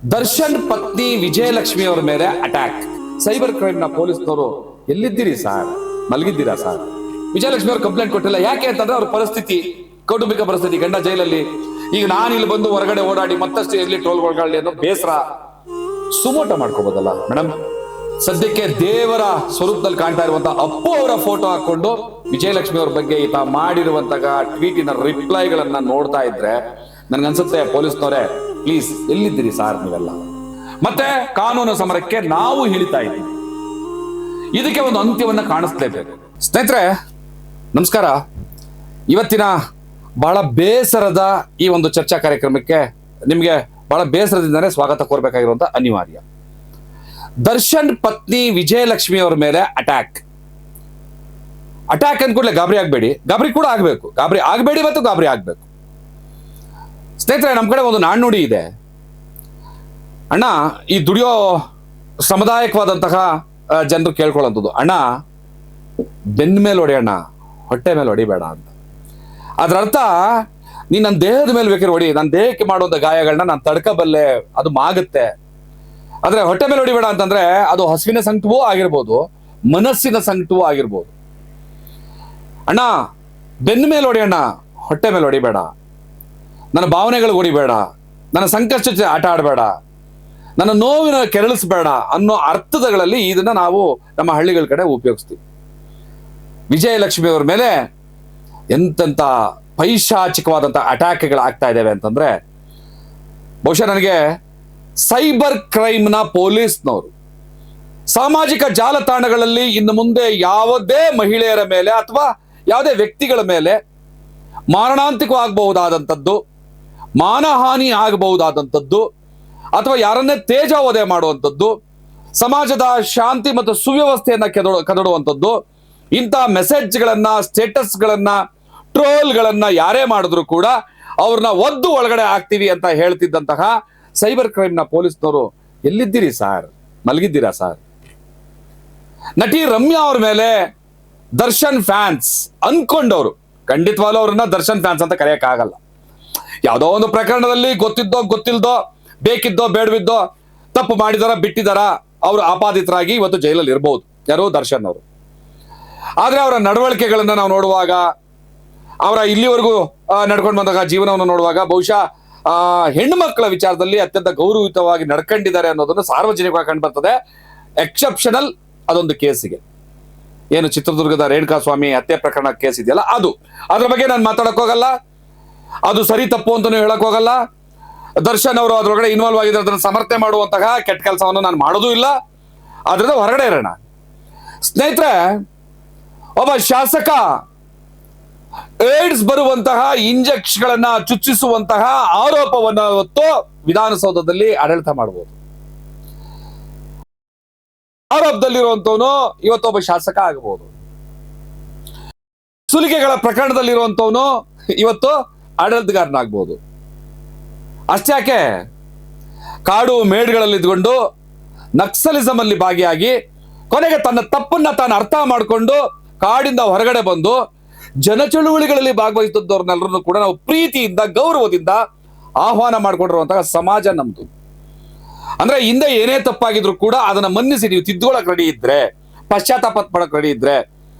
ದರ್ಶನ್ ಪತ್ನಿ ವಿಜಯಲಕ್ಷ್ಮಿ ಅವರ ಮೇಲೆ ಅಟ್ಯಾಕ್. ಸೈಬರ್ ಕ್ರೈಮ್ ನ ಪೊಲೀಸ್ನವರು ಎಲ್ಲಿದ್ದೀರಿ ಸರ್, ಮಲಗಿದ್ದೀರಾ ಸರ್? ವಿಜಯಲಕ್ಷ್ಮಿ ಅವರು ಕಂಪ್ಲೇಂಟ್ ಕೊಟ್ಟಿಲ್ಲ. ಯಾಕೆ ಅಂತಂದ್ರೆ ಅವ್ರ ಪರಿಸ್ಥಿತಿ, ಕೌಟುಂಬಿಕ ಪರಿಸ್ಥಿತಿ, ಗಂಡ ಜೈಲಲ್ಲಿ. ಈಗ ನಾನು ಇಲ್ಲಿ ಬಂದು ಹೊರಗಡೆ ಓಡಾಡಿ ಮತ್ತಷ್ಟು ಎಲ್ಲಿ ಟ್ರೋಲ್ಗೊಳ್ಳಿ ಅನ್ನೋ ಬೇಸರ. Suo motu ಮಾಡ್ಕೋಬೋದಲ್ಲ madam. ಸದ್ಯಕ್ಕೆ ದೇವರ ಸ್ವರೂಪದಲ್ಲಿ ಕಾಣ್ತಾ ಇರುವಂತಹ ಅಪ್ಪು ಅವರ ಫೋಟೋ ಹಾಕೊಂಡು ವಿಜಯಲಕ್ಷ್ಮಿ ಅವ್ರ ಬಗ್ಗೆ ಈತ ಮಾಡಿರುವಂತಹ ಟ್ವೀಟಿನ ರಿಪ್ಲೈಗಳನ್ನ ನೋಡ್ತಾ ಇದ್ರೆ ನನ್ಗನ್ಸುತ್ತೆ ಪೊಲೀಸ್ನವರೇ, ಪ್ಲೀಸ್ ಎಲ್ಲಿದ್ದೀರಿ ಸಾರ್ ನೀವೆಲ್ಲ? ಮತ್ತೆ ಕಾನೂನು ಸಮರಕ್ಕೆ ನಾವು ಹಿಡಿತಾ ಇದ್ದೀವಿ. ಇದಕ್ಕೆ ಒಂದು ಅಂತ್ಯವನ್ನ ಕಾಣಿಸ್ಲೇಬೇಕು. ಸ್ನೇಹಿತರೆ ನಮಸ್ಕಾರ. ಇವತ್ತಿನ ಬಹಳ ಬೇಸರದ ಈ ಒಂದು ಚರ್ಚಾ ಕಾರ್ಯಕ್ರಮಕ್ಕೆ ನಿಮಗೆ ಬಹಳ ಬೇಸರದಿಂದನೇ ಸ್ವಾಗತ ಕೋರ್ಬೇಕಾಗಿರುವಂತ ಅನಿವಾರ್ಯ. ದರ್ಶನ್ ಪತ್ನಿ ವಿಜಯಲಕ್ಷ್ಮಿ ಅವರ ಮೇಲೆ ಅಟ್ಯಾಕ್ ಅಂದ್ಕೂಡಲೇ ಗಾಬರಿ ಆಗ್ಬೇಡಿ. ಗಾಬರಿ ಕೂಡ ಆಗ್ಬೇಕು, ಗಾಬರಿ ಆಗ್ಬೇಡಿ ಮತ್ತು ಗಾಬರಿ ಆಗ್ಬೇಕು. ಸ್ನೇಹಿತರೆ, ನಮ್ಮ ಕಡೆ ಒಂದು ನಾಣ್ಣುಡಿ ಇದೆ. ಅಣ್ಣ, ಈ ದುಡಿಯೋ ಶ್ರಮದಾಯಕವಾದಂತಹ ಜನರು ಕೇಳ್ಕೊಳ್ಳುವಂಥದ್ದು, ಅಣ್ಣ ಬೆನ್ನ ಮೇಲೆ ಹೊಡಿ ಅಣ್ಣ, ಹೊಟ್ಟೆ ಮೇಲೆ ಹೊಡಿಬೇಡ ಅಂತ. ಅದರ ಅರ್ಥ, ನೀನು ನನ್ನ ದೇಹದ ಮೇಲೆ ಬೇಕಾದ್ರೆ ಹೊಡಿ, ನನ್ನ ದೇಹಕ್ಕೆ ಮಾಡುವಂಥ ಗಾಯಗಳನ್ನ ನಾನು ತಡ್ಕಬಲ್ಲೆ, ಅದು ಮಾಗುತ್ತೆ. ಆದರೆ ಹೊಟ್ಟೆ ಮೇಲೆ ಹೊಡಿಬೇಡ ಅಂತಂದ್ರೆ ಅದು ಹಸುವಿನ ಸಂಕಟವೂ ಆಗಿರ್ಬೋದು, ಮನಸ್ಸಿನ ಸಂಕಟವೂ ಆಗಿರ್ಬೋದು. ಅಣ್ಣ ಬೆನ್ನ ಮೇಲೆ ಹೊಡಿ ಅಣ್ಣ, ಹೊಟ್ಟೆ ಮೇಲೆ ಹೊಡಿಬೇಡ, ನನ್ನ ಭಾವನೆಗಳು ಹೊಡಿಬೇಡ, ನನ್ನ ಸಂಕಷ್ಟ ಜೊತೆ ಆಟ ಆಡಬೇಡ, ನನ್ನ ನೋವಿನ ಕೆರಳಿಸ್ಬೇಡ ಅನ್ನೋ ಅರ್ಥಗಳಲ್ಲಿ ಇದನ್ನ ನಾವು ನಮ್ಮ ಹಳ್ಳಿಗಳ ಕಡೆ ಉಪಯೋಗಿಸ್ತೀವಿ. ವಿಜಯಲಕ್ಷ್ಮಿ ಅವ್ರ ಮೇಲೆ ಎಂತೆಂಥ ಪೈಶಾಚಿಕವಾದಂಥ ಅಟ್ಯಾಕ್ಗಳಾಗ್ತಾ ಇದ್ದಾವೆ ಅಂತಂದ್ರೆ, ಬಹುಶಃ ನನಗೆ ಸೈಬರ್ ಕ್ರೈಮ್ನ ಪೊಲೀಸ್ನವರು ಸಾಮಾಜಿಕ ಜಾಲತಾಣಗಳಲ್ಲಿ ಇನ್ನು ಮುಂದೆ ಯಾವುದೇ ಮಹಿಳೆಯರ ಮೇಲೆ ಅಥವಾ ಯಾವುದೇ ವ್ಯಕ್ತಿಗಳ ಮೇಲೆ ಮಾರಣಾಂತಿಕವಾಗಬಹುದಾದಂಥದ್ದು, ಮಾನಹಾನಿ ಆಗಬಹುದಾದಂಥದ್ದು, ಅಥವಾ ಯಾರನ್ನೇ ತೇಜಾವಧೆ ಮಾಡುವಂಥದ್ದು, ಸಮಾಜದ ಶಾಂತಿ ಮತ್ತು ಸುವ್ಯವಸ್ಥೆಯನ್ನ ಕದಡುವಂಥದ್ದು, ಇಂಥ ಮೆಸೇಜ್ಗಳನ್ನ, ಸ್ಟೇಟಸ್ಗಳನ್ನ, ಟ್ರೋಲ್ಗಳನ್ನ ಯಾರೇ ಮಾಡಿದ್ರು ಕೂಡ ಅವ್ರನ್ನ ಒದ್ದು ಒಳಗಡೆ ಹಾಕ್ತೀವಿ ಅಂತ ಹೇಳ್ತಿದ್ದಂತಹ ಸೈಬರ್ ಕ್ರೈಮ್ನ ಪೊಲೀಸ್ನವರು ಎಲ್ಲಿದ್ದೀರಿ ಸಾರ್, ಮಲಗಿದ್ದೀರಾ ಸಾರ್? ನಟಿ ರಮ್ಯಾ ಅವ್ರ ಮೇಲೆ ದರ್ಶನ್ ಫ್ಯಾನ್ಸ್ ಅನ್ಕೊಂಡವರು, ಖಂಡಿತವಾಗ್ಲೂ ಅವ್ರನ್ನ ದರ್ಶನ್ ಫ್ಯಾನ್ಸ್ ಅಂತ ಕರೆಯಕ್ಕಾಗಲ್ಲ. ಯಾವುದೋ ಒಂದು ಪ್ರಕರಣದಲ್ಲಿ ಗೊತ್ತಿದ್ದೋ ಗೊತ್ತಿಲ್ದೋ, ಬೇಕಿದ್ದೋ ಬೇಡವಿದ್ದೋ, ತಪ್ಪು ಮಾಡಿದಾರ ಬಿಟ್ಟಿದಾರ, ಅವರು ಆಪಾದಿತರಾಗಿ ಇವತ್ತು ಜೈಲಲ್ಲಿ ಇರಬಹುದು, ಯಾರೋ ದರ್ಶನ್ ಅವರು. ಆದ್ರೆ ಅವರ ನಡವಳಿಕೆಗಳನ್ನ ನಾವು ನೋಡುವಾಗ, ಅವರ ಇಲ್ಲಿವರೆಗೂ ನಡ್ಕೊಂಡು ಬಂದಾಗ ಜೀವನವನ್ನು ನೋಡುವಾಗ, ಬಹುಶಃ ಹೆಣ್ಣು ಮಕ್ಕಳ ವಿಚಾರದಲ್ಲಿ ಅತ್ಯಂತ ಗೌರವಯುತವಾಗಿ ನಡ್ಕೊಂಡಿದ್ದಾರೆ ಅನ್ನೋದನ್ನು ಸಾರ್ವಜನಿಕವಾಗಿ ಕಂಡು ಬರ್ತದೆ. ಎಕ್ಸೆಪ್ಷನಲ್ ಅದೊಂದು ಕೇಸಿಗೆ, ಏನು ಚಿತ್ರದುರ್ಗದ ರೇಣುಕಾ ಸ್ವಾಮಿ ಹತ್ಯೆ ಪ್ರಕರಣ ಕೇಸ್ ಇದೆಯಲ್ಲ, ಅದ್ರ ಬಗ್ಗೆ ನಾನು ಮಾತಾಡಕ್ ಹೋಗಲ್ಲ. ಅದು ಸರಿ ತಪ್ಪು ಅಂತಾನು ಹೇಳಕ್ ಹೋಗಲ್ಲ. ದರ್ಶನ್ ಅವರು ಅದ್ರೊಳಗಡೆ ಇನ್ವಾಲ್ವ್ ಆಗಿದ್ರೆ ಅದನ್ನು ಸಮರ್ಥನೆ ಮಾಡುವಂತಹ ಕೆಟ್ಟ ಕೆಲಸವನ್ನು ನಾನು ಮಾಡೋದೂ ಇಲ್ಲ. ಅದರಿಂದ ಹೊರಗಡೆ ಇರೋಣ. ಸ್ನೇಹಿತರೆ, ಒಬ್ಬ ಶಾಸಕ ಏಡ್ಸ್ ಬರುವಂತಹ ಇಂಜೆಕ್ಷನ್ಗಳನ್ನ ಚುಚ್ಚಿಸುವಂತಹ ಆರೋಪವನ್ನು ಹೊತ್ತು ವಿಧಾನಸೌಧದಲ್ಲಿ ಆಡಳಿತ ಮಾಡಬಹುದು. ಆರೋಪದಲ್ಲಿರುವಂತವನು ಇವತ್ತೊಬ್ಬ ಶಾಸಕ ಆಗಬಹುದು. ಸುಲಿಗೆಗಳ ಪ್ರಕರಣದಲ್ಲಿರುವಂತವನು ಇವತ್ತು ಆಡಳಿತಗಾರನಾಗಬಹುದು. ಅಷ್ಟ್ಯಾಕೆ, ಕಾಡು ಮೇಡುಗಳಲ್ಲಿ ಇದ್ಕೊಂಡು ನಕ್ಸಲಿಸಮ್ ಅಲ್ಲಿ ಭಾಗಿಯಾಗಿ ಕೊನೆಗೆ ತನ್ನ ತಪ್ಪನ್ನ ತಾನು ಅರ್ಥ ಮಾಡಿಕೊಂಡು ಕಾಡಿಂದ ಹೊರಗಡೆ ಬಂದು ಜನಚಳುವಳಿಗಳಲ್ಲಿ ಭಾಗವಹಿಸಿದ್ದವ್ರನ್ನೆಲ್ಲರನ್ನು ಕೂಡ ನಾವು ಪ್ರೀತಿಯಿಂದ, ಗೌರವದಿಂದ ಆಹ್ವಾನ ಮಾಡಿಕೊಂಡಿರುವಂತಹ ಸಮಾಜ ನಮ್ದು. ಅಂದ್ರೆ ಹಿಂದೆ ಏನೇ ತಪ್ಪಾಗಿದ್ರು ಕೂಡ ಅದನ್ನ ಮನ್ನಿಸಿ ನೀವು ತಿದ್ದುಕೊಳ್ಳಕ್ ರೆಡಿ ಇದ್ರೆ, ಪಶ್ಚಾತ್ತಾಪ ಪಡಕ್ ರೆಡಿ ಇದ್ರೆ,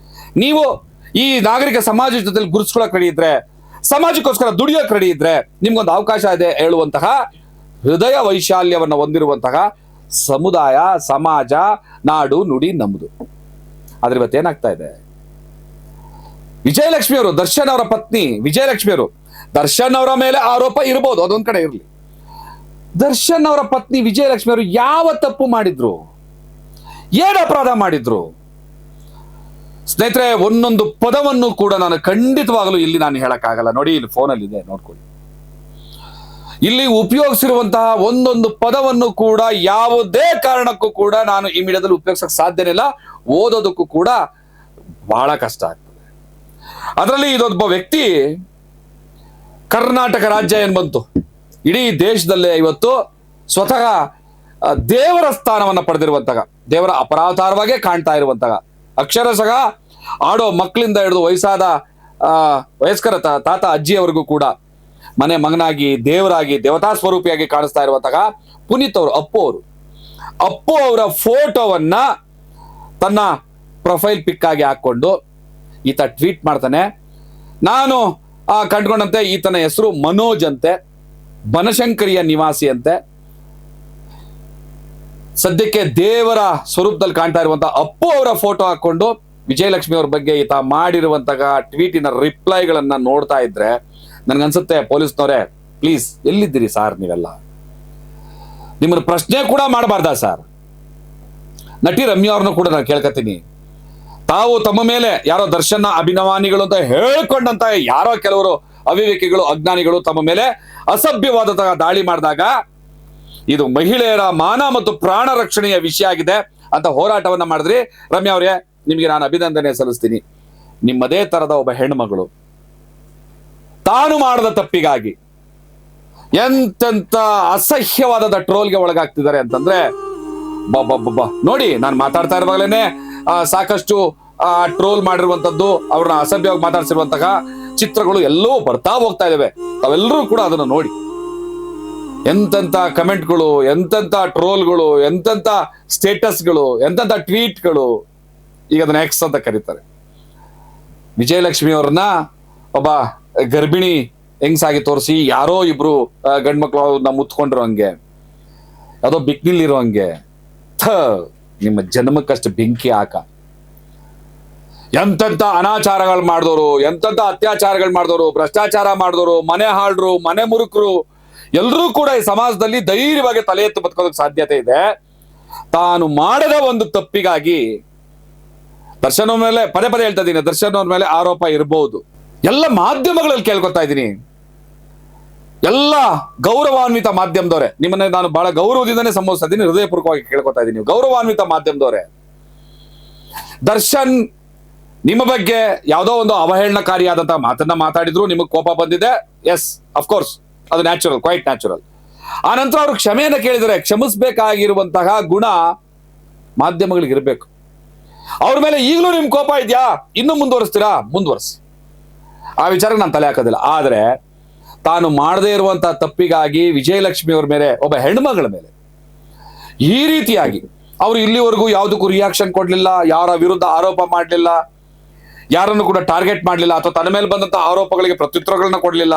ನೀವು ಈ ನಾಗರಿಕ ಸಮಾಜ ಜೊತೆ ಗುರುಸ್ಕೊಳಕ್ ರೆಡಿ ಇದ್ರೆ, ಸಮಾಜಕ್ಕೋಸ್ಕರ ದುಡಿಯೋಕ್ ರೆಡಿ ಇದ್ರೆ ನಿಮ್ಗೊಂದು ಅವಕಾಶ ಇದೆ ಹೇಳುವಂತಹ ಹೃದಯ ವೈಶಾಲ್ಯವನ್ನು ಹೊಂದಿರುವಂತಹ ಸಮುದಾಯ, ಸಮಾಜ, ನಾಡು, ನುಡಿ ನಮ್ದು. ಆದ್ರೆ ಇವತ್ತೇನಾಗ್ತಾ ಇದೆ, ವಿಜಯಲಕ್ಷ್ಮಿ ಅವರು, ದರ್ಶನ್ ಅವರ ಪತ್ನಿ ವಿಜಯಲಕ್ಷ್ಮಿ ಅವರು, ದರ್ಶನ್ ಅವರ ಮೇಲೆ ಆರೋಪ ಇರಬಹುದು, ಅದೊಂದ್ ಕಡೆ ಇರಲಿ. ದರ್ಶನ್ ಅವರ ಪತ್ನಿ ವಿಜಯಲಕ್ಷ್ಮಿ ಅವರು ಯಾವ ತಪ್ಪು ಮಾಡಿದ್ರು, ಏನು ಅಪರಾಧ ಮಾಡಿದ್ರು? ಸ್ನೇಹಿತರೆ, ಒಂದೊಂದು ಪದವನ್ನು ಕೂಡ ನಾನು ಖಂಡಿತವಾಗಲೂ ಇಲ್ಲಿ ನಾನು ಹೇಳಕ್ಕಾಗಲ್ಲ. ನೋಡಿ, ಇಲ್ಲಿ ಫೋನಲ್ಲಿ ಇದೆ, ನೋಡ್ಕೊಳ್ಳಿ. ಇಲ್ಲಿ ಉಪಯೋಗಿಸಿರುವಂತಹ ಒಂದೊಂದು ಪದವನ್ನು ಕೂಡ ಯಾವುದೇ ಕಾರಣಕ್ಕೂ ಕೂಡ ನಾನು ಈ ಮೀಡಿಯಾದಲ್ಲಿ ಉಪಯೋಗಿಸಕ್ ಸಾಧ್ಯನೇ ಇಲ್ಲ. ಓದೋದಕ್ಕೂ ಕೂಡ ಬಹಳ ಕಷ್ಟ ಆಗ್ತದೆ. ಅದರಲ್ಲಿ ಇದೊಬ್ಬ ವ್ಯಕ್ತಿ ಕರ್ನಾಟಕ ರಾಜ್ಯ ಏನ್ ಬಂತು, ಇಡೀ ದೇಶದಲ್ಲೇ ಇವತ್ತು ಸ್ವತಃ ದೇವರ ಸ್ಥಾನವನ್ನ ಪಡೆದಿರುವಂತಹ, ದೇವರ ಅಪರಾಧಾರವಾಗೇ ಕಾಣ್ತಾ ಇರುವಂತಹ, ಅಕ್ಷರಶಃ ಆಡೋ ಮಕ್ಕಳಿಂದ ಹಿಡಿದು ವಯಸ್ಕರ ತಾತ ಅಜ್ಜಿಯವರೆಗೂ ಕೂಡ ಮನೆ ಮಗನಾಗಿ ದೇವರಾಗಿ ದೇವತಾ ಸ್ವರೂಪಿಯಾಗಿ ಕಾಣಿಸ್ತಾ ಇರುವಂತಹ ಪುನೀತ್ ಅವರು ಅಪ್ಪು ಅವರ ಫೋಟೋವನ್ನ ತನ್ನ ಪ್ರೊಫೈಲ್ ಪಿಕ್ ಆಗಿ ಹಾಕೊಂಡು ಈತ ಟ್ವೀಟ್ ಮಾಡ್ತಾನೆ. ನಾನು ಕಂಡುಕೊಂಡಂತೆ ಈತನ ಹೆಸರು ಮನೋಜ್ ಅಂತೆ, ಬನಶಂಕರಿಯ ನಿವಾಸಿ ಅಂತೆ. ಸದ್ಯಕ್ಕೆ ದೇವರ ಸ್ವರೂಪದಲ್ಲಿ ಕಾಣ್ತಾ ಇರುವಂತಹ ಅಪ್ಪು ಅವರ ಫೋಟೋ ಹಾಕೊಂಡು ವಿಜಯಲಕ್ಷ್ಮಿ ಅವ್ರ ಬಗ್ಗೆ ಈತ ಮಾಡಿರುವಂತಹ ಟ್ವೀಟಿನ ರಿಪ್ಲೈಗಳನ್ನ ನೋಡ್ತಾ ಇದ್ರೆ ನನ್ಗನ್ಸುತ್ತೆ, ಪೊಲೀಸ್ನವರೇ ಪ್ಲೀಸ್ ಎಲ್ಲಿದ್ದೀರಿ ಸಾರ್ ನೀವೆಲ್ಲ? ನಿಮ್ಮನ್ನ ಪ್ರಶ್ನೆ ಕೂಡ ಮಾಡಬಾರ್ದಾ ಸರ್? ನಟಿ ರಮ್ಯಾ ಅವ್ರನ್ನ ಕೂಡ ನಾನು ಕೇಳ್ಕತೀನಿ, ತಾವು ತಮ್ಮ ಮೇಲೆ ಯಾರೋ ದರ್ಶನ ಅಭಿನವಾನಿಗಳು ಅಂತ ಹೇಳ್ಕೊಂಡಂತ ಯಾರೋ ಕೆಲವರು ಅವಿವೇಕಿಗಳು ಅಜ್ಞಾನಿಗಳು ತಮ್ಮ ಮೇಲೆ ಅಸಭ್ಯವಾದಂತಹ ದಾಳಿ ಮಾಡಿದಾಗ ಇದು ಮಹಿಳೆಯರ ಮಾನ ಮತ್ತು ಪ್ರಾಣ ರಕ್ಷಣೆಯ ವಿಷಯ ಆಗಿದೆ ಅಂತ ಹೋರಾಟವನ್ನ ಮಾಡಿದ್ರಿ. ರಮ್ಯಾ ಅವರೇ, ನಿಮಗೆ ನಾನು ಅಭಿನಂದನೆ ಸಲ್ಲಿಸ್ತೀನಿ. ನಿಮ್ಮದೇ ತರದ ಒಬ್ಬ ಹೆಣ್ಮಗಳು ತಾನು ಮಾಡದ ತಪ್ಪಿಗಾಗಿ ಎಂತೆಂತ ಅಸಹ್ಯವಾದ ಟ್ರೋಲ್ಗೆ ಒಳಗಾಗ್ತಿದ್ದಾರೆ ಅಂತಂದ್ರೆ ನೋಡಿ, ನಾನು ಮಾತಾಡ್ತಾ ಇರುವಾಗಲೇನೆ ಸಾಕಷ್ಟು ಟ್ರೋಲ್ ಮಾಡಿರುವಂತದ್ದು, ಅವ್ರನ್ನ ಅಸಭ್ಯವಾಗಿ ಮಾತಾಡ್ಸಿರುವಂತಹ ಚಿತ್ರಗಳು ಎಲ್ಲವೂ ಬರ್ತಾ ಹೋಗ್ತಾ ಇದಾವೆ. ತಾವೆಲ್ಲರೂ ಕೂಡ ಅದನ್ನು ನೋಡಿ. ಎಂತೆಂತ ಕಮೆಂಟ್ಗಳು, ಎಂತೆಂತ ಟ್ರೋಲ್ಗಳು, ಎಂತೆಂತ ಸ್ಟೇಟಸ್ಗಳು, ಎಂತೆಂತ ಟ್ವೀಟ್ಗಳು. ಈಗ ಅದನ್ನ ಎಕ್ಸ್ ಅಂತ ಕರೀತಾರೆ. ವಿಜಯಲಕ್ಷ್ಮಿ ಅವ್ರನ್ನ ಒಬ್ಬ ಗರ್ಭಿಣಿ ಹೆಂಗ್ಸಾಗಿ ತೋರಿಸಿ ಯಾರೋ ಇಬ್ರು ಗಂಡ್ಮಕ್ಳು ಅವ್ರನ್ನ ಮುತ್ಕೊಂಡಿರೋ ಹಂಗೆ, ಯಾವುದೋ ಬಿಕ್ನಿಲಿರೋ ಹಂಗೆ. ನಿಮ್ಮ ಜನ್ಮಕ್ಕಷ್ಟು ಬೆಂಕಿ ಹಾಕ. ಎಂತೆಂತ ಅನಾಚಾರಗಳು ಮಾಡಿದವರು, ಎಂತೆಂತ ಅತ್ಯಾಚಾರಗಳು ಮಾಡಿದವರು, ಭ್ರಷ್ಟಾಚಾರ ಮಾಡಿದವರು, ಮನೆ ಹಾಳ್ರು, ಮನೆ ಮುರುಕರು ಎಲ್ಲರೂ ಕೂಡ ಈ ಸಮಾಜದಲ್ಲಿ ಧೈರ್ಯವಾಗಿ ತಲೆ ಎತ್ತು ಬದುಕೋದಕ್ಕೆ ಸಾಧ್ಯತೆ ಇದೆ. ತಾನು ಮಾಡದ ಒಂದು ತಪ್ಪಿಗಾಗಿ ದರ್ಶನ್ ಅವ್ರ ಮೇಲೆ ಪದೇ ಹೇಳ್ತಾ ಇದ್ದೀನಿ, ದರ್ಶನ್ ಅವ್ರ ಮೇಲೆ ಆರೋಪ ಇರಬಹುದು. ಎಲ್ಲ ಮಾಧ್ಯಮಗಳಲ್ಲಿ ಕೇಳ್ಕೊತಾ ಇದ್ದೀನಿ, ಎಲ್ಲ ಗೌರವಾನ್ವಿತ ಮಾಧ್ಯಮದವರೇ, ನಿಮ್ಮನ್ನ ನಾನು ಬಹಳ ಗೌರವದಿಂದನೇ ಸಂಬೋಧಿಸ್ತಾ ಇದ್ದೀನಿ, ಹೃದಯಪೂರ್ವಕವಾಗಿ ಕೇಳ್ಕೊತಾ ಇದ್ದೀನಿ. ಗೌರವಾನ್ವಿತ ಮಾಧ್ಯಮದವರೇ, ದರ್ಶನ್ ನಿಮ್ಮ ಬಗ್ಗೆ ಯಾವುದೋ ಒಂದು ಅವಹೇಳನಕಾರಿಯಾದಂತಹ ಮಾತನ್ನ ಮಾತಾಡಿದ್ರು, ನಿಮಗೆ ಕೋಪ ಬಂದಿದೆ. ಎಸ್, ಅಫ್ಕೋರ್ಸ್, ಅದು ನ್ಯಾಚುರಲ್, ಕ್ವೈಟ್ ನ್ಯಾಚುರಲ್. ಆ ನಂತರ ಅವರು ಕ್ಷಮೆಯನ್ನ ಕೇಳಿದರೆ ಕ್ಷಮಿಸಬೇಕಾಗಿರುವಂತಹ ಗುಣ ಮಾಧ್ಯಮಗಳಿಗೆ ಇರಬೇಕು. ಅವ್ರ ಮೇಲೆ ಈಗಲೂ ನಿಮ್ ಕೋಪ ಇದೆಯಾ, ಇನ್ನೂ ಮುಂದುವರಿಸ್ತೀರಾ, ಮುಂದುವರಿಸಿ, ಆ ವಿಚಾರಕ್ಕೆ ನಾನು ತಲೆ ಹಾಕೋದಿಲ್ಲ. ಆದ್ರೆ ತಾನು ಮಾಡದೇ ಇರುವಂತಹ ತಪ್ಪಿಗಾಗಿ ವಿಜಯಲಕ್ಷ್ಮಿ ಅವ್ರ ಮೇಲೆ, ಒಬ್ಬ ಹೆಣ್ಮಗಳ ಮೇಲೆ ಈ ರೀತಿಯಾಗಿ ಅವರು ಇಲ್ಲಿವರೆಗೂ ಯಾವುದಕ್ಕೂ ರಿಯಾಕ್ಷನ್ ಕೊಡ್ಲಿಲ್ಲ, ಯಾರ ವಿರುದ್ಧ ಆರೋಪ ಮಾಡಲಿಲ್ಲ, ಯಾರನ್ನು ಕೂಡ ಟಾರ್ಗೆಟ್ ಮಾಡಲಿಲ್ಲ, ಅಥವಾ ತನ್ನ ಮೇಲೆ ಬಂದಂತಹ ಆರೋಪಗಳಿಗೆ ಪ್ರತ್ಯುತ್ತರಗಳನ್ನ ಕೊಡಲಿಲ್ಲ.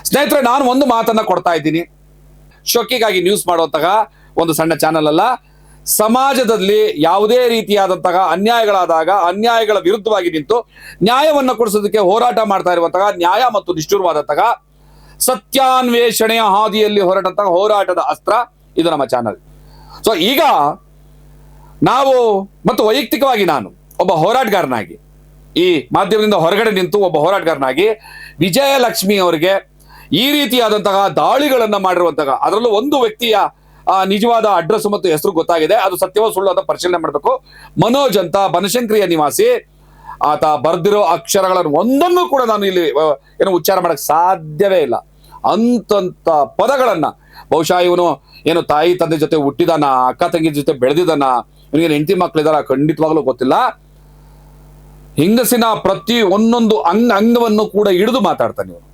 ಸ್ನೇಹಿತರೆ, ನಾನು ಒಂದು ಮಾತನ್ನ ಕೊಡ್ತಾ ಇದ್ದೀನಿ, ಶೋಕಿಗಾಗಿ ನ್ಯೂಸ್ ಮಾಡುವಂತಹ ಒಂದು ಸಣ್ಣ ಚಾನಲ್ ಅಲ್ಲ. ಸಮಾಜದಲ್ಲಿ ಯಾವುದೇ ರೀತಿಯಾದಂತಹ ಅನ್ಯಾಯಗಳಾದಾಗ ಅನ್ಯಾಯಗಳ ವಿರುದ್ಧವಾಗಿ ನಿಂತು ನ್ಯಾಯವನ್ನು ಕೊಡಿಸೋದಕ್ಕೆ ಹೋರಾಟ ಮಾಡ್ತಾ ಇರುವಂತಹ, ನ್ಯಾಯ ಮತ್ತು ನಿಷ್ಠುರವಾದಂತಹ ಸತ್ಯಾನ್ವೇಷಣೆಯ ಹಾದಿಯಲ್ಲಿ ಹೊರಟಂತಹ ಹೋರಾಟದ ಅಸ್ತ್ರ ಇದು ನಮ್ಮ ಚಾನಲ್. ಸೊ ಈಗ ನಾವು ಮತ್ತು ವೈಯಕ್ತಿಕವಾಗಿ ನಾನು ಒಬ್ಬ ಹೋರಾಟಗಾರನಾಗಿ, ಈ ಮಾಧ್ಯಮದಿಂದ ಹೊರಗಡೆ ನಿಂತು ಒಬ್ಬ ಹೋರಾಟಗಾರನಾಗಿ ವಿಜಯಲಕ್ಷ್ಮಿ ಅವರಿಗೆ ಈ ರೀತಿಯಾದಂತಹ ದಾಳಿಗಳನ್ನ ಮಾಡಿರುವಂತಹ, ಅದರಲ್ಲೂ ಒಂದು ವ್ಯಕ್ತಿಯ ನಿಜವಾದ ಅಡ್ರೆಸ್ ಮತ್ತು ಹೆಸರು ಗೊತ್ತಾಗಿದೆ, ಅದು ಸತ್ಯವೋ ಸುಳ್ಳು ಅಂತ ಪರಿಶೀಲನೆ ಮಾಡಬೇಕು. ಮನೋಜ್ ಅಂತ, ಬನಶಂಕರಿಯ ನಿವಾಸಿ. ಆತ ಬರ್ದಿರೋ ಅಕ್ಷರಗಳನ್ನು ಒಂದನ್ನು ಕೂಡ ನಾನು ಇಲ್ಲಿ ಏನು ಉಚ್ಚಾರ ಮಾಡಕ್ ಸಾಧ್ಯವೇ ಇಲ್ಲ. ಅಂತಂತ ಪದಗಳನ್ನ, ಬಹುಶಃ ಇವನು ಏನು ತಾಯಿ ತಂದೆ ಜೊತೆ ಹುಟ್ಟಿದಾನ, ಅಕ್ಕ ತಂಗಿ ಜೊತೆ ಬೆಳೆದಿದ್ದಾನ, ಇವನಿಗೆ ಹೆಂಡತಿ ಮಕ್ಕಳಿದಾರ, ಖಂಡಿತವಾಗ್ಲೂ ಗೊತ್ತಿಲ್ಲ. ಹಿಂಗಸಿನ ಪ್ರತಿ ಒಂದೊಂದು ಅಂಗವನ್ನು ಕೂಡ ಹಿಡಿದು ಮಾತಾಡ್ತಾನೆ ಇವನು,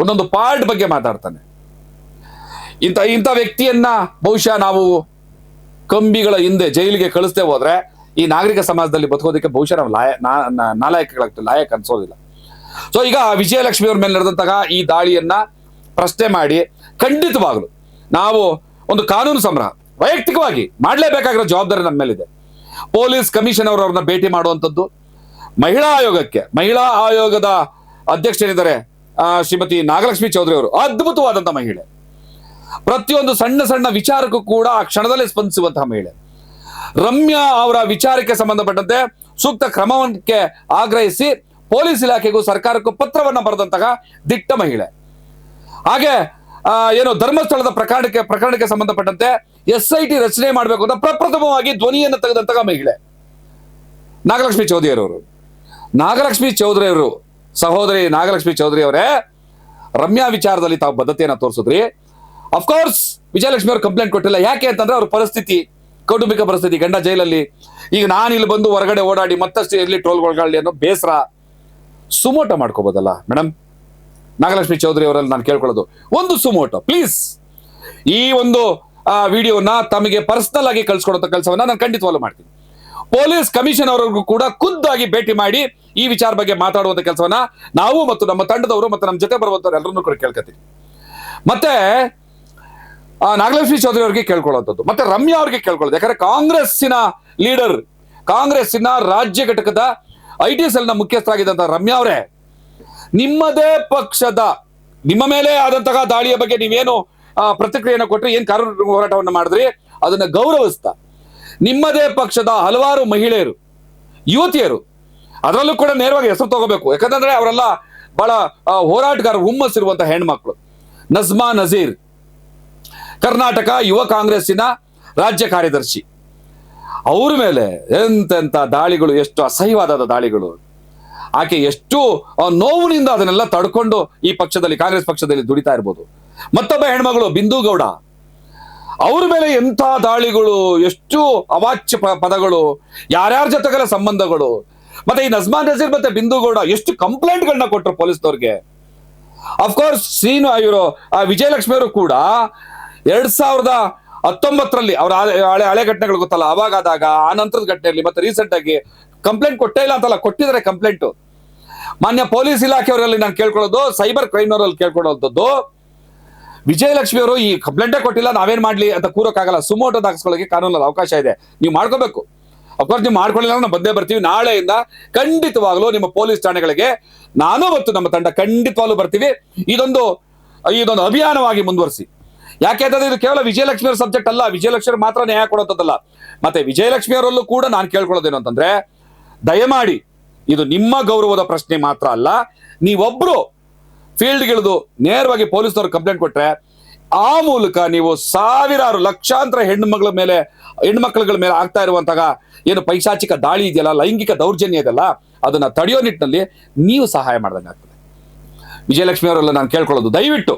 ಒಂದೊಂದು ಪಾರ್ಟ್ ಬಗ್ಗೆ ಮಾತಾಡ್ತಾನೆ. ಇಂಥ ವ್ಯಕ್ತಿಯನ್ನ ಬಹುಶಃ ನಾವು ಕಂಬಿಗಳ ಹಿಂದೆ ಜೈಲಿಗೆ ಕಳಿಸ್ತೇ ಹೋದ್ರೆ ಈ ನಾಗರಿಕ ಸಮಾಜದಲ್ಲಿ ಬದುಕೋದಕ್ಕೆ ಬಹುಶಃ ನಾವು ನಾಲಾಯಕಗಳಾಗ್ತೀವಿ, ಲಾಯಕ್ ಅನ್ಸೋದಿಲ್ಲ. ಸೊ ಈಗ ವಿಜಯಲಕ್ಷ್ಮಿ ಅವ್ರ ಮೇಲೆ ನಡೆದಂತಹ ಈ ದಾಳಿಯನ್ನ ಪ್ರಶ್ನೆ ಮಾಡಿ ಖಂಡಿತವಾಗ್ಲು ನಾವು ಒಂದು ಕಾನೂನು ಸಂಗ್ರಹ ವೈಯಕ್ತಿಕವಾಗಿ ಮಾಡಲೇಬೇಕಾಗಿರೋ ಜವಾಬ್ದಾರಿ ನಮ್ಮ ಮೇಲಿದೆ. ಪೊಲೀಸ್ ಕಮಿಷನರ್ ಅವ್ರನ್ನ ಭೇಟಿ ಮಾಡುವಂಥದ್ದು, ಮಹಿಳಾ ಆಯೋಗದ ಅಧ್ಯಕ್ಷರಿದ್ದಾರೆ ಶ್ರೀಮತಿ ನಾಗಲಕ್ಷ್ಮಿ ಚೌಧರಿ ಅವರು, ಅದ್ಭುತವಾದಂತಹ ಮಹಿಳೆ. ಪ್ರತಿಯೊಂದು ಸಣ್ಣ ಸಣ್ಣ ವಿಚಾರಕ್ಕೂ ಕೂಡ ಆ ಕ್ಷಣದಲ್ಲೇ ಸ್ಪಂದಿಸುವಂತಹ ಮಹಿಳೆ. ರಮ್ಯಾ ಅವರ ವಿಚಾರಕ್ಕೆ ಸಂಬಂಧಪಟ್ಟಂತೆ ಸೂಕ್ತ ಕ್ರಮಕ್ಕೆ ಆಗ್ರಹಿಸಿ ಪೊಲೀಸ್ ಇಲಾಖೆಗೂ ಸರ್ಕಾರಕ್ಕೂ ಪತ್ರವನ್ನ ಬರೆದಂತಹ ದಿಟ್ಟ ಮಹಿಳೆ. ಹಾಗೆ ಏನು ಧರ್ಮಸ್ಥಳದ ಪ್ರಕರಣಕ್ಕೆ ಸಂಬಂಧಪಟ್ಟಂತೆ SIT ರಚನೆ ಮಾಡಬೇಕು ಅಂತ ಪ್ರಪ್ರಥಮವಾಗಿ ಧ್ವನಿಯನ್ನು ತೆಗೆದಂತಹ ಮಹಿಳೆ ನಾಗಲಕ್ಷ್ಮಿ ಚೌಧರಿ ಅವರು. ಸಹೋದರಿ ನಾಗಲಕ್ಷ್ಮಿ ಚೌಧರಿ ಅವರೇ, ರಮ್ಯಾ ವಿಚಾರದಲ್ಲಿ ತಾವು ಬದ್ಧತೆಯನ್ನು ತೋರಿಸಿದ್ರಿ. ಅಫ್ಕೋರ್ಸ್ ವಿಜಯಲಕ್ಷ್ಮಿ ಅವರು ಕಂಪ್ಲೇಂಟ್ ಕೊಟ್ಟಿಲ್ಲ. ಯಾಕೆ ಅಂತಂದ್ರೆ ಅವ್ರ ಪರಿಸ್ಥಿತಿ, ಕೌಟುಂಬಿಕ ಪರಿಸ್ಥಿತಿ, ಗಂಡ ಜೈಲಲ್ಲಿ, ಈಗ ನಾನು ಇಲ್ಲಿ ಬಂದು ಹೊರಗಡೆ ಓಡಾಡಿ ಮತ್ತಷ್ಟು ಎಲ್ಲಿ ಟ್ರೋಲ್ಗೊಳಗಾಡಲಿ ಅನ್ನೋ ಬೇಸರ. ಸುಮೋಟ ಮಾಡ್ಕೋಬೋದಲ್ಲ ಮೇಡಮ್, ನಾಗಲಕ್ಷ್ಮಿ ಚೌಧರಿ ಅವರಲ್ಲಿ ನಾನು ಕೇಳ್ಕೊಳ್ಳೋದು, ಒಂದು ಸುಮೋಟೋ ಪ್ಲೀಸ್ ಈ ಒಂದು ವಿಡಿಯೋನ ತಮಗೆ ಪರ್ಸನಲ್ ಆಗಿ ಕಳ್ಸಿಕೊಡುವಂತ ಕೆಲಸವನ್ನ ನಾನು ಖಂಡಿತವಾಗ್ಲೂ ಮಾಡ್ತೀನಿ. ಪೊಲೀಸ್ ಕಮಿಷನ್ ಅವರಿಗೂ ಕೂಡ ಖುದ್ದಾಗಿ ಭೇಟಿ ಮಾಡಿ ಈ ವಿಚಾರ ಬಗ್ಗೆ ಮಾತಾಡುವಂತ ಕೆಲಸವನ್ನ ನಾವು ಮತ್ತು ನಮ್ಮ ತಂಡದವರು ಮತ್ತು ನಮ್ಮ ಜೊತೆ ಬರುವಂತವ್ರು ಎಲ್ಲರನ್ನೂ ಕೂಡ ಕೇಳ್ಕೊತೀವಿ. ಮತ್ತೆ ನಾಗಲಕ್ಷ್ಮಿ ಚೌಧರಿ ಅವರಿಗೆ ಕೇಳ್ಕೊಳ್ಳುವಂಥದ್ದು, ಮತ್ತೆ ರಮ್ಯಾ ಅವರಿಗೆ ಕೇಳ್ಕೊಳ್ಳೋದು. ಯಾಕಂದ್ರೆ ಕಾಂಗ್ರೆಸ್ಸಿನ ಲೀಡರ್, ಕಾಂಗ್ರೆಸ್ಸಿನ ರಾಜ್ಯ ಘಟಕದ IT ಸೆಲ್ನ ಮುಖ್ಯಸ್ಥರಾಗಿದ್ದಂತ ರಮ್ಯಾ ಅವರೇ, ನಿಮ್ಮದೇ ಪಕ್ಷದ ನಿಮ್ಮ ಮೇಲೆ ಆದಂತಹ ದಾಳಿಯ ಬಗ್ಗೆ ನೀವೇನು ಪ್ರತಿಕ್ರಿಯೆಯನ್ನು ಕೊಟ್ರಿ, ಏನ್ ಕಾನೂನು ಹೋರಾಟವನ್ನು ಮಾಡಿದ್ರಿ, ಅದನ್ನ ಗೌರವಿಸ್ತಾ ನಿಮ್ಮದೇ ಪಕ್ಷದ ಹಲವಾರು ಮಹಿಳೆಯರು, ಯುವತಿಯರು, ಅದರಲ್ಲೂ ಕೂಡ ನೇರವಾಗಿ ಹೆಸರು ತಗೋಬೇಕು. ಯಾಕಂದ್ರೆ ಅವರೆಲ್ಲ ಬಹಳ ಹೋರಾಟಗಾರ ಹುಮ್ಮಸ್ಸಿರುವಂತಹ ಹೆಣ್ಮಕ್ಳು. ನಜ್ಮಾ ನಜೀರ್, ಕರ್ನಾಟಕ ಯುವ ಕಾಂಗ್ರೆಸ್ಸಿನ ರಾಜ್ಯ ಕಾರ್ಯದರ್ಶಿ, ಅವ್ರ ಮೇಲೆ ಎಂತೆಂತ ದಾಳಿಗಳು, ಎಷ್ಟು ಅಸಹ್ಯವಾದ ದಾಳಿಗಳು. ಆಕೆ ಎಷ್ಟು ನೋವಿನಿಂದ ಅದನ್ನೆಲ್ಲ ತಡ್ಕೊಂಡು ಈ ಪಕ್ಷದಲ್ಲಿ, ಕಾಂಗ್ರೆಸ್ ಪಕ್ಷದಲ್ಲಿ ದುಡಿತಾ ಇರ್ಬೋದು. ಮತ್ತೊಬ್ಬ ಹೆಣ್ಮಗಳು ಬಿಂದು ಗೌಡ, ಅವ್ರ ಮೇಲೆ ಎಂಥ ದಾಳಿಗಳು, ಎಷ್ಟು ಅವಾಚ್ಯ ಪದಗಳು, ಯಾರ್ಯಾರ ಜೊತೆಗೆಲ್ಲ ಸಂಬಂಧಗಳು. ಮತ್ತೆ ಈ ನಜ್ಮಾ ನಜೀರ್ ಮತ್ತೆ ಬಿಂದು ಗೌಡ ಎಷ್ಟು ಕಂಪ್ಲೇಂಟ್ಗಳನ್ನ ಕೊಟ್ಟರು ಪೊಲೀಸ್ನವ್ರಿಗೆ. ಅಫ್ಕೋರ್ಸ್ ಇವರು ವಿಜಯಲಕ್ಷ್ಮಿ ಅವರು ಕೂಡ 2019ರಲ್ಲಿ ಅವರ ಹಳೆ ಘಟನೆಗಳು ಗೊತ್ತಲ್ಲ, ಅವಾಗಾದಾಗ ಆ ನಂತರದ ಘಟನೆಯಲ್ಲಿ ಮತ್ತೆ ರೀಸೆಂಟ್ ಆಗಿ ಕಂಪ್ಲೇಂಟ್ ಕೊಟ್ಟೇ ಇಲ್ಲ ಅಂತಲ್ಲ, ಕೊಟ್ಟಿದ್ದಾರೆ ಕಂಪ್ಲೇಂಟ್. ಮಾನ್ಯ ಪೊಲೀಸ್ ಇಲಾಖೆಯವರಲ್ಲಿ ನಾನು ಕೇಳ್ಕೊಳ್ಳೋದು, ಸೈಬರ್ ಕ್ರೈಮ್ ಅವರಲ್ಲಿ ಕೇಳ್ಕೊಳ್ಳುವಂಥದ್ದು, ವಿಜಯಲಕ್ಷ್ಮಿ ಅವರು ಈ ಕಂಪ್ಲೇಂಟೇ ಕೊಟ್ಟಿಲ್ಲ, ನಾವೇನ್ ಮಾಡ್ಲಿ ಅಂತ ಕೂರೋಕ್ಕಾಗಲ್ಲ. ಸುಮೋಟೋ ದಾಖಲಿಸ್ಕೊಳ್ಳೋಕೆ ಕಾನೂನಲ್ಲಿ ಅವಕಾಶ ಇದೆ, ನೀವು ಮಾಡ್ಕೋಬೇಕು. ಅಫ್ಕೋರ್ಸ್ ನೀವು ಮಾಡ್ಕೊಳ್ಳಿಲ್ಲ ನಾವು ಬಂದೇ ಬರ್ತೀವಿ. ನಾಳೆಯಿಂದ ಖಂಡಿತವಾಗ್ಲೂ ನಿಮ್ಮ ಪೊಲೀಸ್ ಠಾಣೆಗಳಿಗೆ ನಾನು ಮತ್ತು ನಮ್ಮ ತಂಡ ಖಂಡಿತವಾಗ್ಲೂ ಬರ್ತೀವಿ. ಇದೊಂದು ಅಭಿಯಾನವಾಗಿ ಮುಂದುವರಿಸಿ. ಯಾಕೆಂತಂದ್ರೆ ಇದು ಕೇವಲ ವಿಜಯಲಕ್ಷ್ಮಿ ಅವರ ಸಬ್ಜೆಕ್ಟ್ ಅಲ್ಲ, ವಿಜಯಲಕ್ಷ್ಮಿ ಅವರು ಮಾತ್ರ ನ್ಯಾಯ ಕೊಡುವಂಥದ್ದಲ್ಲ. ಮತ್ತೆ ವಿಜಯಲಕ್ಷ್ಮಿ ಅವರಲ್ಲೂ ಕೂಡ ನಾನು ಕೇಳ್ಕೊಳ್ಳೋದೇನು ಅಂತಂದ್ರೆ, ದಯಮಾಡಿ ಇದು ನಿಮ್ಮ ಗೌರವದ ಪ್ರಶ್ನೆ ಮಾತ್ರ ಅಲ್ಲ, ನೀವೊಬ್ರು ಫೀಲ್ಡ್ಗಿಳಿದು ನೇರವಾಗಿ ಪೊಲೀಸ್ನವ್ರು ಕಂಪ್ಲೇಂಟ್ ಕೊಟ್ರೆ ಆ ಮೂಲಕ ನೀವು ಸಾವಿರಾರು ಲಕ್ಷಾಂತರ ಹೆಣ್ಮಕ್ಳ ಮೇಲೆ ಆಗ್ತಾ ಇರುವಂತಹ ಏನು ಪೈಶಾಚಿಕ ದಾಳಿ ಇದೆಯಲ್ಲ, ಲೈಂಗಿಕ ದೌರ್ಜನ್ಯ ಇದೆಯಲ್ಲ, ಅದನ್ನ ತಡೆಯೋ ನಿಟ್ಟಿನಲ್ಲಿ ನೀವು ಸಹಾಯ ಮಾಡ್ದಂಗೆ ಆಗ್ತದೆ. ವಿಜಯಲಕ್ಷ್ಮಿ ಅವರೆಲ್ಲ ನಾನು ಕೇಳ್ಕೊಳ್ಳೋದು, ದಯವಿಟ್ಟು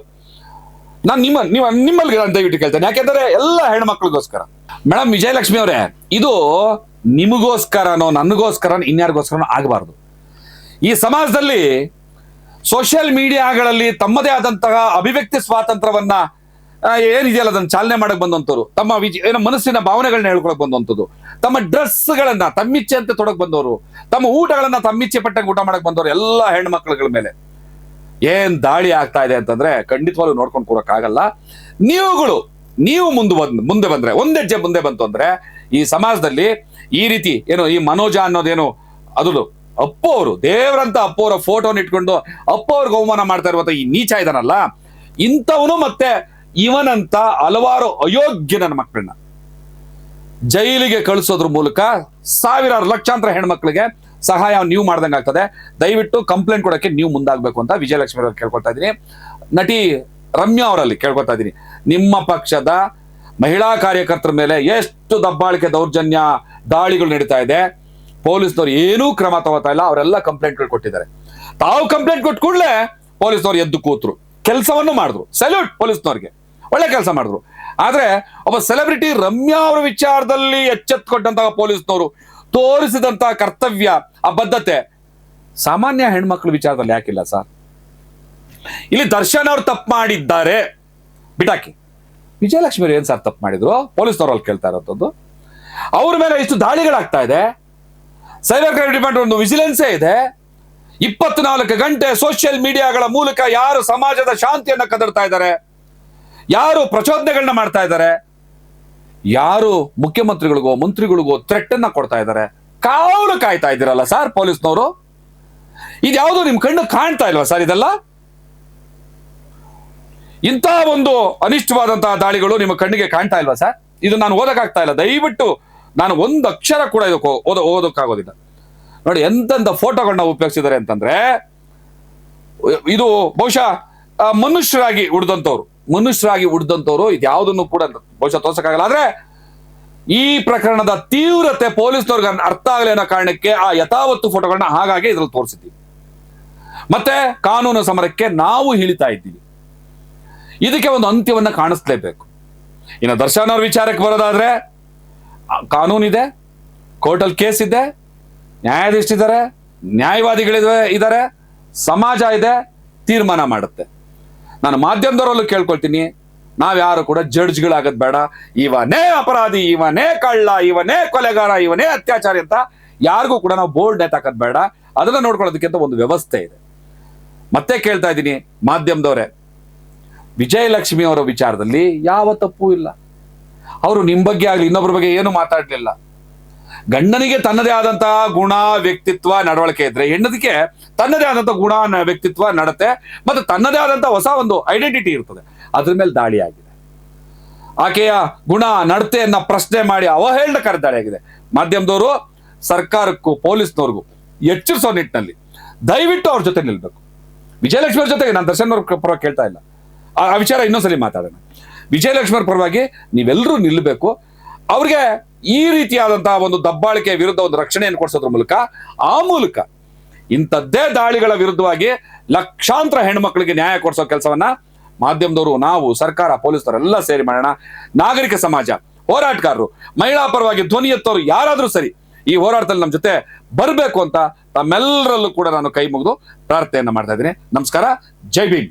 ನಾನು ನಿಮ್ಮಲ್ಲಿ ನಾನು ದಯವಿಟ್ಟು ಕೇಳ್ತೇನೆ. ಯಾಕೆಂದ್ರೆ ಎಲ್ಲ ಹೆಣ್ಮಕ್ಳಿಗೋಸ್ಕರ. ಮೇಡಮ್ ವಿಜಯಲಕ್ಷ್ಮಿ ಅವರೇ, ಇದು ನಿಮಗೋಸ್ಕರನೋ ನನಗೋಸ್ಕರ ಇನ್ಯಾರಿಗೋಸ್ಕರನೋ ಆಗಬಾರ್ದು. ಈ ಸಮಾಜದಲ್ಲಿ ಸೋಷಿಯಲ್ ಮೀಡಿಯಾಗಳಲ್ಲಿ ತಮ್ಮದೇ ಆದಂತಹ ಅಭಿವ್ಯಕ್ತಿ ಸ್ವಾತಂತ್ರ್ಯವನ್ನ ಏನಿದೆಯಲ್ಲ ಅದನ್ನ ಚಾಲನೆ ಮಾಡಕ್ ಬಂದಂತವ್ರು, ತಮ್ಮ ಏನೋ ಮನಸ್ಸಿನ ಭಾವನೆಗಳನ್ನ ಹೇಳ್ಕೊಳಕ್ ಬಂದಂಥದ್ದು, ತಮ್ಮ ಡ್ರೆಸ್ಗಳನ್ನ ತಮ್ಮಿಚ್ಛೆ ಅಂತ ತೊಡಕ್ ಬಂದವರು, ತಮ್ಮ ಊಟಗಳನ್ನ ತಮ್ಮಿಚ್ಛೆ ಪಟ್ಟಂಗೆ ಊಟ ಮಾಡಕ್ ಬಂದವರು ಎಲ್ಲ ಹೆಣ್ಮಕ್ಳುಗಳ ಮೇಲೆ ಏನ್ ದಾಳಿ ಆಗ್ತಾ ಇದೆ ಅಂತಂದ್ರೆ ಖಂಡಿತವಾಗ್ಲೂ ನೋಡ್ಕೊಂಡು ಕೂರಕ್ಕಾಗಲ್ಲ. ನೀವು ಮುಂದೆ ಬಂದ್ರೆ, ಒಂದೆಜ್ಜೆ ಮುಂದೆ ಬಂತು ಅಂದ್ರೆ ಈ ಸಮಾಜದಲ್ಲಿ ಈ ರೀತಿ ಏನು ಈ ಮನೋಜ ಅನ್ನೋದೇನು ಅದು ಅಪ್ಪು ಅವರು, ದೇವರಂತ ಅಪ್ಪು ಅವರ ಫೋಟೋನ ಇಟ್ಕೊಂಡು ಅಪ್ಪು ಅವ್ರಿಗೆ ಅವಮಾನ ಮಾಡ್ತಾ ಇರುವಂತ ಈ ನೀಚ ಇದಾನಲ್ಲ, ಇಂಥವನು ಮತ್ತೆ ಇವನಂತ ಹಲವಾರು ಅಯೋಗ್ಯ ನನ್ನ ಮಕ್ಕಳನ್ನ ಜೈಲಿಗೆ ಕಳಿಸೋದ್ರ ಮೂಲಕ ಸಾವಿರಾರು ಲಕ್ಷಾಂತರ ಹೆಣ್ಮಕ್ಳಿಗೆ ಸಹಾಯ ನೀವು ಮಾಡ್ದಂಗೆ ಆಗ್ತದೆ. ದಯವಿಟ್ಟು ಕಂಪ್ಲೇಂಟ್ ಕೊಡಕ್ಕೆ ನೀವು ಮುಂದಾಗಬೇಕು ಅಂತ ವಿಜಯಲಕ್ಷ್ಮಿ ಅವ್ರಿಗೆ ಕೇಳ್ಕೊಳ್ತಾ ಇದ್ದೀನಿ. ನಟಿ ರಮ್ಯಾ ಅವರಲ್ಲಿ ಕೇಳ್ಕೊಳ್ತಾ ಇದ್ದೀನಿ, ನಿಮ್ಮ ಪಕ್ಷದ ಮಹಿಳಾ ಕಾರ್ಯಕರ್ತರ ಮೇಲೆ ಎಷ್ಟು ದಬ್ಬಾಳಿಕೆ, ದೌರ್ಜನ್ಯ, ದಾಳಿಗಳು ನಡೀತಾ ಇದೆ, ಪೊಲೀಸ್ನವ್ರು ಏನೂ ಕ್ರಮ ತಗೋತಾ ಇಲ್ಲ. ಅವರೆಲ್ಲ ಕಂಪ್ಲೇಂಟ್ಗಳು ಕೊಟ್ಟಿದ್ದಾರೆ. ತಾವು ಕಂಪ್ಲೇಂಟ್ ಕೊಟ್ಟ ಕೂಡಲೇ ಪೊಲೀಸ್ನವ್ರು ಎದ್ದು ಕೂತ್ರು, ಕೆಲಸವನ್ನು ಮಾಡಿದ್ರು. ಸಲ್ಯೂಟ್ ಪೊಲೀಸ್ನವ್ರಿಗೆ, ಒಳ್ಳೆ ಕೆಲಸ ಮಾಡಿದ್ರು. ಆದ್ರೆ ಒಬ್ಬ ಸೆಲೆಬ್ರಿಟಿ ರಮ್ಯಾ ಅವರ ವಿಚಾರದಲ್ಲಿ ಎಚ್ಚೆತ್ತುಕೊಂಡಂತಹ ಪೊಲೀಸ್ನವರು ತೋರಿಸಿದಂತಹ ಕರ್ತವ್ಯ, ಆ ಬದ್ಧತೆ ಸಾಮಾನ್ಯ ಹೆಣ್ಮಕ್ಳ ವಿಚಾರದಲ್ಲಿ ಯಾಕಿಲ್ಲ ಸರ್? ಇಲ್ಲಿ ದರ್ಶನ್ ಅವ್ರು ತಪ್ಪು ಮಾಡಿದ್ದಾರೆ ಬಿಟಾಕಿ, ವಿಜಯಲಕ್ಷ್ಮಿ ಅವ್ರು ಏನ್ ಸರ್ ತಪ್ಪು ಮಾಡಿದ್ರು? ಪೊಲೀಸ್ನವ್ರಲ್ಲಿ ಕೇಳ್ತಾ ಇರೋದು. ಅವ್ರ ಮೇಲೆ ಇಷ್ಟು ದಾಳಿಗಳಾಗ್ತಾ ಇದೆ, ಸೈಬರ್ ಕ್ರೈಮ್ ಡಿಪಾರ್ಟ್ಮೆಂಟ್ ಒಂದು ವಿಜಿಲೆನ್ಸೇ ಇದೆ. 24 ಗಂಟೆ ಸೋಷಿಯಲ್ ಮೀಡಿಯಾಗಳ ಮೂಲಕ ಯಾರು ಸಮಾಜದ ಶಾಂತಿಯನ್ನ ಕದಡ್ತಾ ಇದ್ದಾರೆ, ಯಾರು ಪ್ರಚೋದನೆಗಳನ್ನ ಮಾಡ್ತಾ ಇದ್ದಾರೆ, ಯಾರು ಮುಖ್ಯಮಂತ್ರಿಗಳಿಗೋ ಮಂತ್ರಿಗಳಿಗೋ ಥ್ರೆಟ್ ಅನ್ನ ಕೊಡ್ತಾ ಇದ್ದಾರೆ, ಕಾವಲು ಕಾಯ್ತಾ ಇದ್ದೀರಲ್ಲ ಸರ್ ಪೊಲೀಸ್ನವರು. ಇದ್ಯಾವುದು ನಿಮ್ ಕಣ್ಣು ಕಾಣ್ತಾ ಇಲ್ವಾ ಸರ್? ಇದೆಲ್ಲ ಇಂಥ ಒಂದು ಅನಿಷ್ಟವಾದಂತಹ ದಾಳಿಗಳು ನಿಮ್ಮ ಕಣ್ಣಿಗೆ ಕಾಣ್ತಾ ಇಲ್ವಾ ಸರ್? ಇದು ನಾನು ಓದಕ್ಕಾಗ್ತಾ ಇಲ್ಲ. ದಯವಿಟ್ಟು ನಾನು ಒಂದು ಅಕ್ಷರ ಕೂಡ ಇದಕ್ಕೆ ಓದಕ್ಕಾಗೋದಿಲ್ಲ. ನೋಡಿ ಎಂತೆಂಥ ಫೋಟೋಗಳನ್ನ ಉಪಯೋಗಿಸಿದ್ದಾರೆ ಅಂತಂದ್ರೆ, ಇದು ಬಹುಶಃ ಮನುಷ್ಯರಾಗಿ ಉಳಿದಂಥವ್ರು ಇದ್ಯಾವುದನ್ನು ಕೂಡ ಬಹುಶಃ ತೋರ್ಸಕ್ಕಾಗಲ್ಲ. ಆದ್ರೆ ಈ ಪ್ರಕರಣದ ತೀವ್ರತೆ ಪೊಲೀಸ್ನವ್ರಿಗೆ ಅರ್ಥ ಆಗಲಿ ಅನ್ನೋ ಕಾರಣಕ್ಕೆ ಆ ಯಥಾವತ್ತು ಫೋಟೋಗಳನ್ನ ಹಾಗಾಗಿ ಇದ್ರಲ್ಲಿ ತೋರಿಸಿದ್ದೀವಿ. ಮತ್ತೆ ಕಾನೂನು ಸಮರಕ್ಕೆ ನಾವು ಇಳಿತಾ ಇದ್ದೀವಿ. ಇದಕ್ಕೆ ಒಂದು ಅಂತ್ಯವನ್ನ ಕಾಣಿಸ್ಲೇಬೇಕು. ಇನ್ನು ದರ್ಶನ್ ಅವ್ರ ವಿಚಾರಕ್ಕೆ ಬರೋದಾದ್ರೆ, ಕಾನೂನಿದೆ, ಕೋರ್ಟಲ್ಲಿ ಕೇಸ್ ಇದೆ, ನ್ಯಾಯಾಧೀಶರಿದ್ದಾರೆ, ನ್ಯಾಯವಾದಿಗಳಿದ್ದಾರೆ, ಸಮಾಜ ಇದೆ, ತೀರ್ಮಾನ ಮಾಡುತ್ತೆ. ನಾನು ಮಾಧ್ಯಮದವರಲ್ಲೂ ಕೇಳ್ಕೊಳ್ತೀನಿ, ನಾವ್ಯಾರು ಕೂಡ ಜಡ್ಜ್ಗಳಾಗದ್ ಬೇಡ. ಇವನೇ ಅಪರಾಧಿ, ಇವನೇ ಕಳ್ಳ, ಇವನೇ ಕೊಲೆಗಾರ, ಇವನೇ ಅತ್ಯಾಚಾರಿ ಅಂತ ಯಾರಿಗೂ ಕೂಡ ನಾವು ಬೋರ್ಡ್ ನೇತಾಕದ್ ಬೇಡ. ಅದನ್ನ ನೋಡ್ಕೊಳ್ಳೋದಕ್ಕೆ ಅಂತ ಒಂದು ವ್ಯವಸ್ಥೆ ಇದೆ. ಮತ್ತೆ ಕೇಳ್ತಾ ಇದ್ದೀನಿ ಮಾಧ್ಯಮದವರೇ, ವಿಜಯಲಕ್ಷ್ಮಿ ಅವರ ವಿಚಾರದಲ್ಲಿ ಯಾವ ತಪ್ಪು ಇಲ್ಲ. ಅವರು ನಿಮ್ ಬಗ್ಗೆ ಆಗ್ಲಿ ಇನ್ನೊಬ್ಬರ ಬಗ್ಗೆ ಏನು ಮಾತಾಡ್ಲಿಲ್ಲ. ಗಂಡನಿಗೆ ತನ್ನದೇ ಆದಂತಹ ಗುಣ, ವ್ಯಕ್ತಿತ್ವ, ನಡವಳಿಕೆ ಇದ್ರೆ ಹೆಣ್ಣದಿಕ್ಕೆ ತನ್ನದೇ ಆದಂತಹ ಗುಣ, ವ್ಯಕ್ತಿತ್ವ, ನಡತೆ ಮತ್ತೆ ತನ್ನದೇ ಆದಂತಹ ಹೊಸ ಒಂದು ಐಡೆಂಟಿಟಿ ಇರ್ತದೆ. ಅದ್ರ ಮೇಲೆ ದಾಳಿ ಆಗಿದೆ. ಆಕೆಯ ಗುಣ, ನಡತೆಯನ್ನ ಪ್ರಶ್ನೆ ಮಾಡಿ ಅವಹೇಳನಕರ ದಾಳಿ ಆಗಿದೆ. ಮಾಧ್ಯಮದವರು ಸರ್ಕಾರಕ್ಕೂ ಪೊಲೀಸ್ನವ್ರಿಗೂ ಎಚ್ಚರಿಸೋ ನಿಟ್ಟಿನಲ್ಲಿ ದಯವಿಟ್ಟು ಅವ್ರ ಜೊತೆ ನಿಲ್ಬೇಕು. ವಿಜಯಲಕ್ಷ್ಮಿ ಅವ್ರ ಜೊತೆಗೆ ನಾನು ದರ್ಶನ್ ಅವ್ರ ಪರವಾಗಿ ಕೇಳ್ತಾ ಇಲ್ಲ, ಆ ವಿಚಾರ ಇನ್ನೊಂದ್ಸಲಿ ಮಾತಾಡೋಣ. ವಿಜಯಲಕ್ಷ್ಮಿ ಅವ್ರ ಪರವಾಗಿ ನೀವೆಲ್ಲರೂ ನಿಲ್ಲಬೇಕು. ಅವ್ರಿಗೆ ಈ ರೀತಿಯಾದಂತಹ ಒಂದು ದಬ್ಬಾಳಿಕೆ ವಿರುದ್ಧ ಒಂದು ರಕ್ಷಣೆಯನ್ನು ಕೊಡಿಸೋದ್ರ ಮೂಲಕ, ಆ ಮೂಲಕ ಇಂಥದ್ದೇ ದಾಳಿಗಳ ವಿರುದ್ಧವಾಗಿ ಲಕ್ಷಾಂತರ ಹೆಣ್ಮಕ್ಳಿಗೆ ನ್ಯಾಯ ಕೊಡಿಸೋ ಕೆಲಸವನ್ನ ಮಾಧ್ಯಮದವರು, ನಾವು, ಸರ್ಕಾರ, ಪೊಲೀಸರೆಲ್ಲ ಸೇರಿ ಮಾಡೋಣ. ನಾಗರಿಕ ಸಮಾಜ, ಹೋರಾಟಗಾರರು, ಮಹಿಳಾ ಪರವಾಗಿ ಧ್ವನಿ ಎತ್ತೋರು ಯಾರಾದ್ರೂ ಸರಿ ಈ ಹೋರಾಟದಲ್ಲಿ ನಮ್ಮ ಜೊತೆ ಬರಬೇಕು ಅಂತ ತಮ್ಮೆಲ್ಲರಲ್ಲೂ ಕೂಡ ನಾನು ಕೈ ಮುಗಿದು ಪ್ರಾರ್ಥನೆಯನ್ನ ಮಾಡ್ತಾ ಇದ್ದೀನಿ. ನಮಸ್ಕಾರ. ಜೈ ಭೀಮ್.